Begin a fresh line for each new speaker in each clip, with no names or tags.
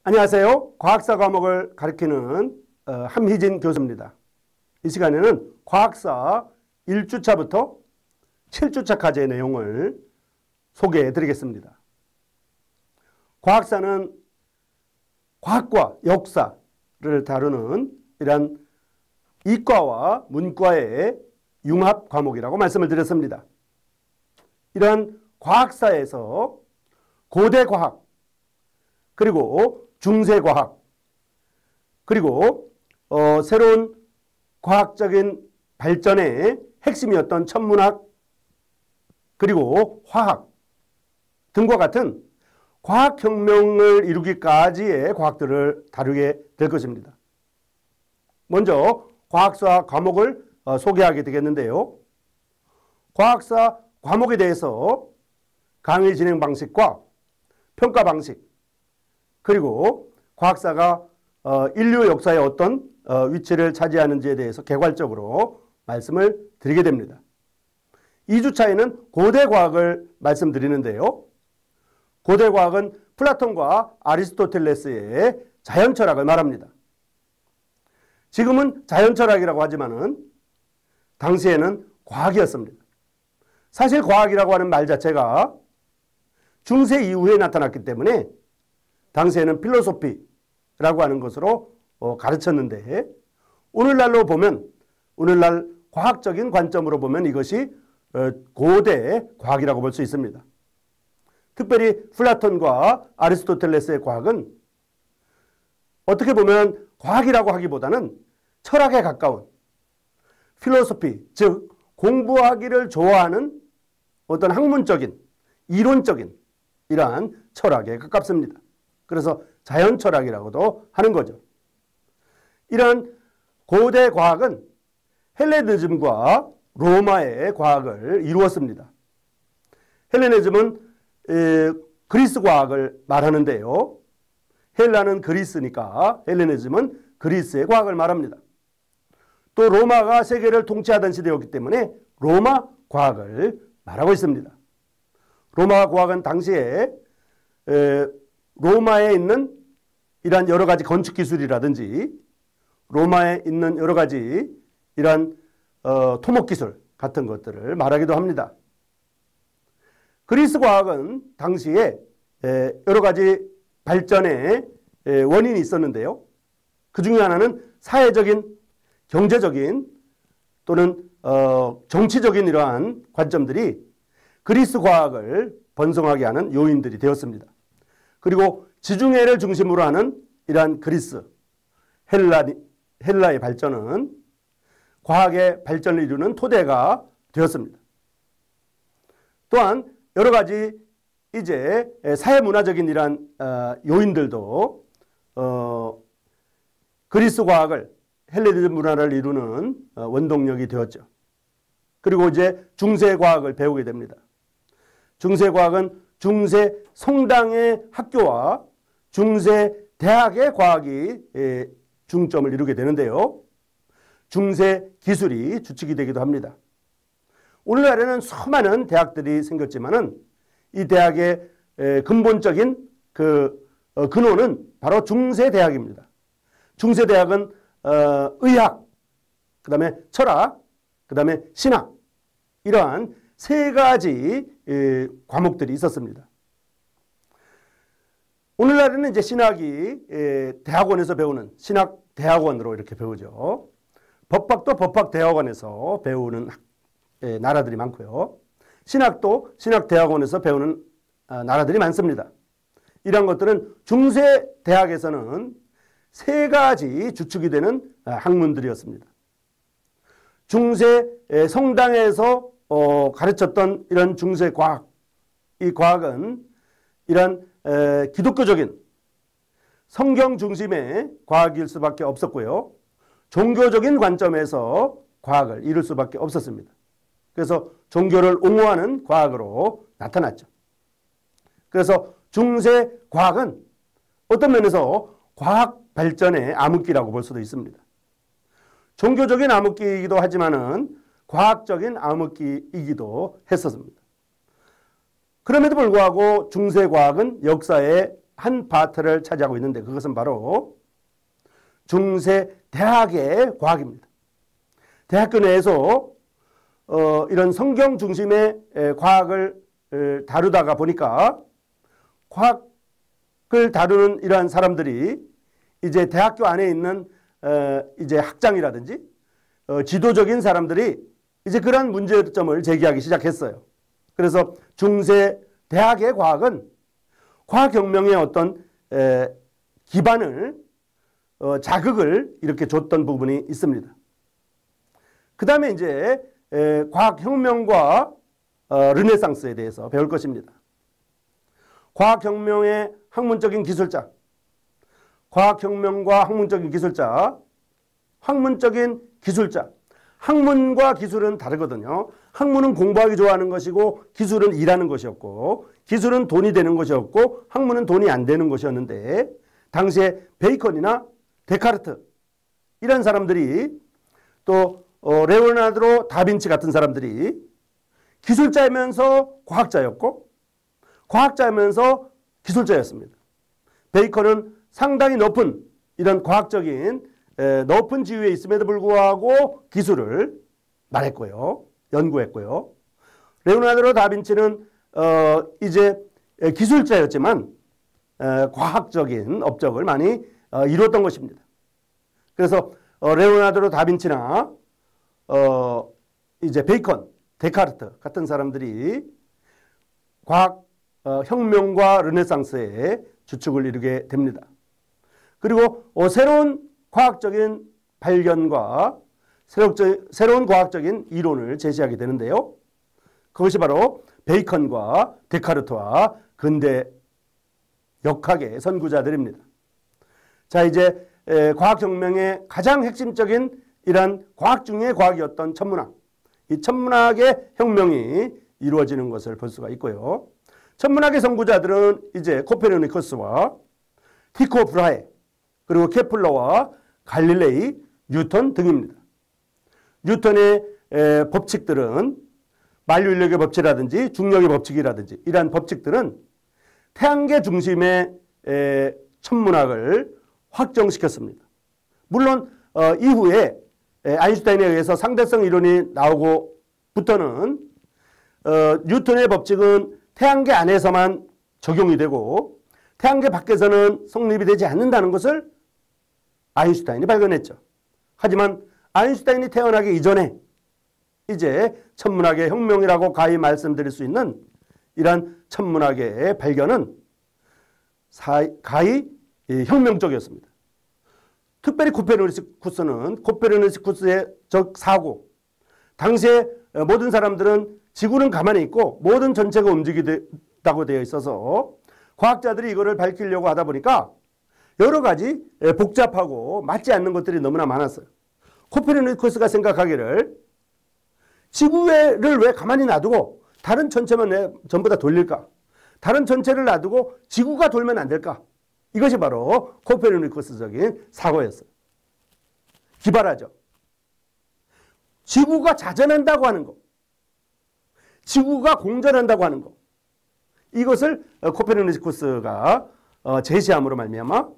안녕하세요. 과학사 과목을 가르치는 함희진 교수입니다. 이 시간에는 과학사 1주차부터 7주차까지의 내용을 소개해 드리겠습니다. 과학사는 과학과 역사를 다루는 이런 이과와 문과의 융합 과목이라고 말씀을 드렸습니다. 이런 과학사에서 고대 과학, 그리고 중세 과학, 그리고 새로운 과학적인 발전의 핵심이었던 천문학, 그리고 화학 등과 같은 과학혁명을 이루기까지의 과학들을 다루게 될 것입니다. 먼저 과학사 과목을 소개하게 되겠는데요. 과학사 과목에 대해서 강의 진행 방식과 평가 방식, 그리고 과학사가 인류 역사에 어떤 위치를 차지하는지에 대해서 개괄적으로 말씀을 드리게 됩니다. 2주차에는 고대 과학을 말씀드리는데요. 고대 과학은 플라톤과 아리스토텔레스의 자연철학을 말합니다. 지금은 자연철학이라고 하지만은 당시에는 과학이었습니다. 사실 과학이라고 하는 말 자체가 중세 이후에 나타났기 때문에 당시에는 필로소피라고 하는 것으로 가르쳤는데, 오늘날로 보면, 오늘날 과학적인 관점으로 보면 이것이 고대 과학이라고 볼 수 있습니다. 특별히 플라톤과 아리스토텔레스의 과학은 어떻게 보면 과학이라고 하기보다는 철학에 가까운 필로소피, 즉 공부하기를 좋아하는 어떤 학문적인, 이론적인 이러한 철학에 가깝습니다. 그래서 자연철학이라고도 하는 거죠. 이런 고대 과학은 헬레니즘과 로마의 과학을 이루었습니다. 헬레니즘은 그리스 과학을 말하는데요. 헬라는 그리스니까 헬레니즘은 그리스의 과학을 말합니다. 또 로마가 세계를 통치하던 시대였기 때문에 로마 과학을 말하고 있습니다. 로마 과학은 당시에 로마에 있는 이러한 여러 가지 건축 기술이라든지 로마에 있는 여러 가지 이러한 토목 기술 같은 것들을 말하기도 합니다. 그리스 과학은 당시에 여러 가지 발전의 원인이 있었는데요. 그 중에 하나는 사회적인, 경제적인 또는 정치적인 이러한 관점들이 그리스 과학을 번성하게 하는 요인들이 되었습니다. 그리고 지중해를 중심으로 하는 이러한 그리스, 헬라의 발전은 과학의 발전을 이루는 토대가 되었습니다. 또한 여러 가지 이제 사회문화적인 이러한 요인들도 그리스 과학을, 헬레니즘 문화를 이루는 원동력이 되었죠. 그리고 이제 중세 과학을 배우게 됩니다. 중세 과학은 중세 성당의 학교와 중세 대학의 과학이 중점을 이루게 되는데요. 중세 기술이 주축이 되기도 합니다. 오늘날에는 수많은 대학들이 생겼지만은 이 대학의 근본적인 근원은 바로 중세 대학입니다. 중세 대학은 의학, 그 다음에 철학, 그 다음에 신학, 이러한 세 가지 과목들이 있었습니다. 오늘날에는 이제 신학이 대학원에서 배우는 신학 대학원으로 이렇게 배우죠. 법학도 법학 대학원에서 배우는 나라들이 많고요. 신학도 신학 대학원에서 배우는 나라들이 많습니다. 이런 것들은 중세 대학에서는 세 가지 주축이 되는 학문들이었습니다. 중세 성당에서 가르쳤던 이런 중세 과학, 이 과학은 이런 기독교적인 성경 중심의 과학일 수밖에 없었고요. 종교적인 관점에서 과학을 이룰 수밖에 없었습니다. 그래서 종교를 옹호하는 과학으로 나타났죠. 그래서 중세 과학은 어떤 면에서 과학 발전의 암흑기라고 볼 수도 있습니다. 종교적인 암흑기이기도 하지만은 과학적인 암흑기이기도 했었습니다. 그럼에도 불구하고 중세 과학은 역사에 한 파트를 차지하고 있는데 그것은 바로 중세 대학의 과학입니다. 대학교 내에서 이런 성경 중심의 과학을 다루다가 보니까 과학을 다루는 이러한 사람들이 이제 대학교 안에 있는 이제 학장이라든지 지도적인 사람들이 이제 그런 문제점을 제기하기 시작했어요. 그래서 중세 대학의 과학은 과학혁명의 어떤 기반을 자극을 이렇게 줬던 부분이 있습니다. 그 다음에 이제 과학혁명과 르네상스에 대해서 배울 것입니다. 과학혁명의 학문적인 기술자, 과학혁명과 학문적인 기술자, 학문적인 기술자. 학문과 기술은 다르거든요. 학문은 공부하기 좋아하는 것이고 기술은 일하는 것이었고 기술은 돈이 되는 것이었고 학문은 돈이 안 되는 것이었는데 당시에 베이컨이나 데카르트 이런 사람들이 또 레오나르도 다빈치 같은 사람들이 기술자이면서 과학자였고 과학자이면서 기술자였습니다. 베이컨은 상당히 높은 이런 과학적인 높은 지위에 있음에도 불구하고 기술을 말했고요. 연구했고요. 레오나르도 다빈치는 이제 기술자였지만 과학적인 업적을 많이 이뤘던 것입니다. 그래서 레오나르도 다빈치나 이제 베이컨, 데카르트 같은 사람들이 과학 혁명과 르네상스의 주축을 이루게 됩니다. 그리고 새로운 과학적인 발견과 새로운 과학적인 이론을 제시하게 되는데요. 그것이 바로 베이컨과 데카르트와 근대 역학의 선구자들입니다. 자, 이제 과학혁명의 가장 핵심적인 이러한 과학 중의 과학이었던 천문학. 이 천문학의 혁명이 이루어지는 것을 볼 수가 있고요. 천문학의 선구자들은 이제 코페르니쿠스와 티코 브라헤 그리고 케플러와 갈릴레이, 뉴턴 등입니다. 뉴턴의 법칙들은 만류인력의 법칙이라든지 중력의 법칙이라든지 이러한 법칙들은 태양계 중심의 천문학을 확정시켰습니다. 물론 이후에 아인슈타인에 의해서 상대성 이론이 나오고부터는 뉴턴의 법칙은 태양계 안에서만 적용이 되고 태양계 밖에서는 성립이 되지 않는다는 것을 아인슈타인이 발견했죠. 하지만 아인슈타인이 태어나기 이전에 이제 천문학의 혁명이라고 가히 말씀드릴 수 있는 이러한 천문학의 발견은 가히 혁명적이었습니다. 특별히 코페르니쿠스는 코페르니쿠스의 사고, 당시에 모든 사람들은 지구는 가만히 있고 모든 전체가 움직인다고 되어 있어서 과학자들이 이거를 밝히려고 하다 보니까 여러 가지 복잡하고 맞지 않는 것들이 너무나 많았어요. 코페르니쿠스가 생각하기를 지구를 왜 가만히 놔두고 다른 전체만 왜 전부 다 돌릴까? 다른 전체를 놔두고 지구가 돌면 안 될까? 이것이 바로 코페르니쿠스적인 사고였어요. 기발하죠. 지구가 자전한다고 하는 거, 지구가 공전한다고 하는 거, 이것을 코페르니쿠스가 제시함으로 말미암아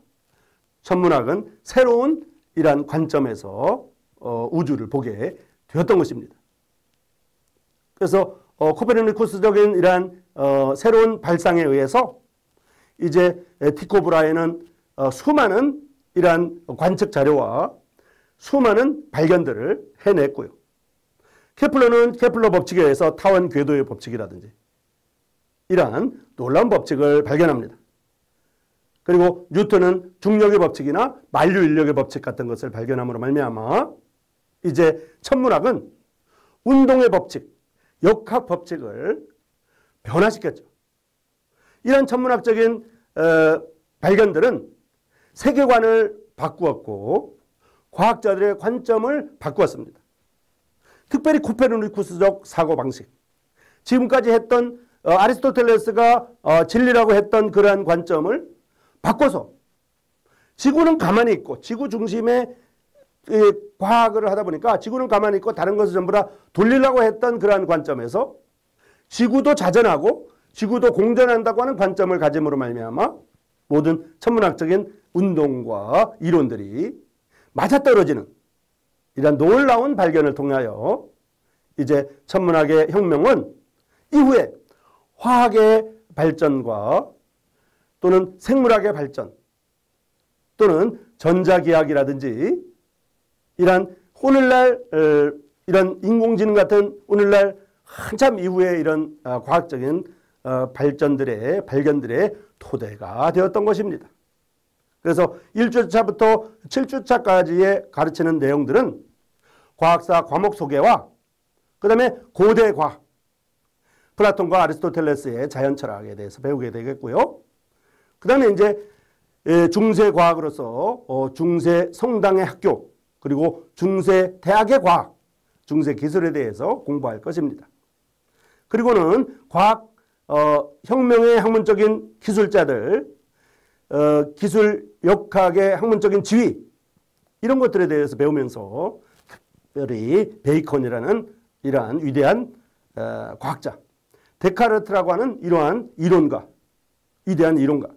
천문학은 새로운 이러한 관점에서 우주를 보게 되었던 것입니다. 그래서 코페르니쿠스적인 이러한 새로운 발상에 의해서 이제 티코 브라헤는 수많은 이러한 관측 자료와 수많은 발견들을 해냈고요. 케플러는 케플러 법칙에 의해서 타원 궤도의 법칙이라든지 이러한 놀라운 법칙을 발견합니다. 그리고 뉴턴은 중력의 법칙이나 만류인력의 법칙 같은 것을 발견함으로 말미암아 이제 천문학은 운동의 법칙, 역학 법칙을 변화시켰죠. 이런 천문학적인 발견들은 세계관을 바꾸었고 과학자들의 관점을 바꾸었습니다. 특별히 코페르니쿠스적 사고방식, 지금까지 했던 아리스토텔레스가 진리라고 했던 그러한 관점을 바꿔서 지구는 가만히 있고 지구 중심의 과학을 하다 보니까 지구는 가만히 있고 다른 것을 전부 다 돌리려고 했던 그러한 관점에서 지구도 자전하고 지구도 공전한다고 하는 관점을 가짐으로 말미암아 모든 천문학적인 운동과 이론들이 맞아떨어지는 이런 놀라운 발견을 통하여 이제 천문학의 혁명은 이후에 화학의 발전과 또는 생물학의 발전 또는 전자기학이라든지 이런 오늘날 이런 인공지능 같은 오늘날 한참 이후에 이런 과학적인 발견들의 토대가 되었던 것입니다. 그래서 1주차부터 7주차까지의 가르치는 내용들은 과학사 과목 소개와 그 다음에 고대 과학, 플라톤과 아리스토텔레스의 자연철학에 대해서 배우게 되겠고요. 그 다음에 이제 중세 과학으로서 중세 성당의 학교 그리고 중세 대학의 과학, 중세 기술에 대해서 공부할 것입니다. 그리고는 과학 혁명의 학문적인 기술자들, 기술 역학의 학문적인 지위 이런 것들에 대해서 배우면서 특별히 베이컨이라는 이러한 위대한 과학자, 데카르트라고 하는 이러한 이론가, 위대한 이론가,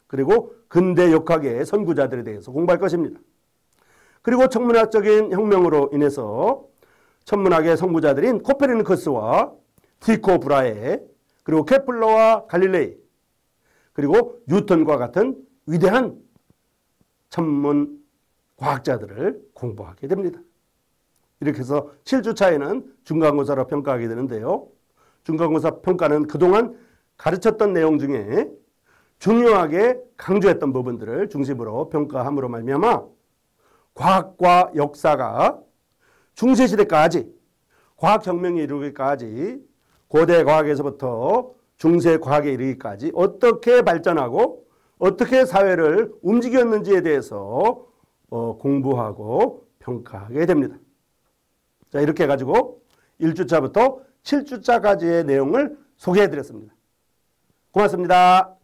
그리고 근대 역학의 선구자들에 대해서 공부할 것입니다. 그리고 천문학적인 혁명으로 인해서 천문학의 선구자들인 코페르니쿠스와 티코 브라헤, 그리고 케플러와 갈릴레이, 그리고 뉴턴과 같은 위대한 천문 과학자들을 공부하게 됩니다. 이렇게 해서 7주차에는 중간고사로 평가하게 되는데요. 중간고사 평가는 그동안 가르쳤던 내용 중에 중요하게 강조했던 부분들을 중심으로 평가함으로 말미암아 과학과 역사가 중세시대까지 과학혁명에 이르기까지 고대 과학에서부터 중세 과학에 이르기까지 어떻게 발전하고 어떻게 사회를 움직였는지에 대해서 공부하고 평가하게 됩니다. 자, 이렇게 해가지고 1주차부터 7주차까지의 내용을 소개해드렸습니다. 고맙습니다.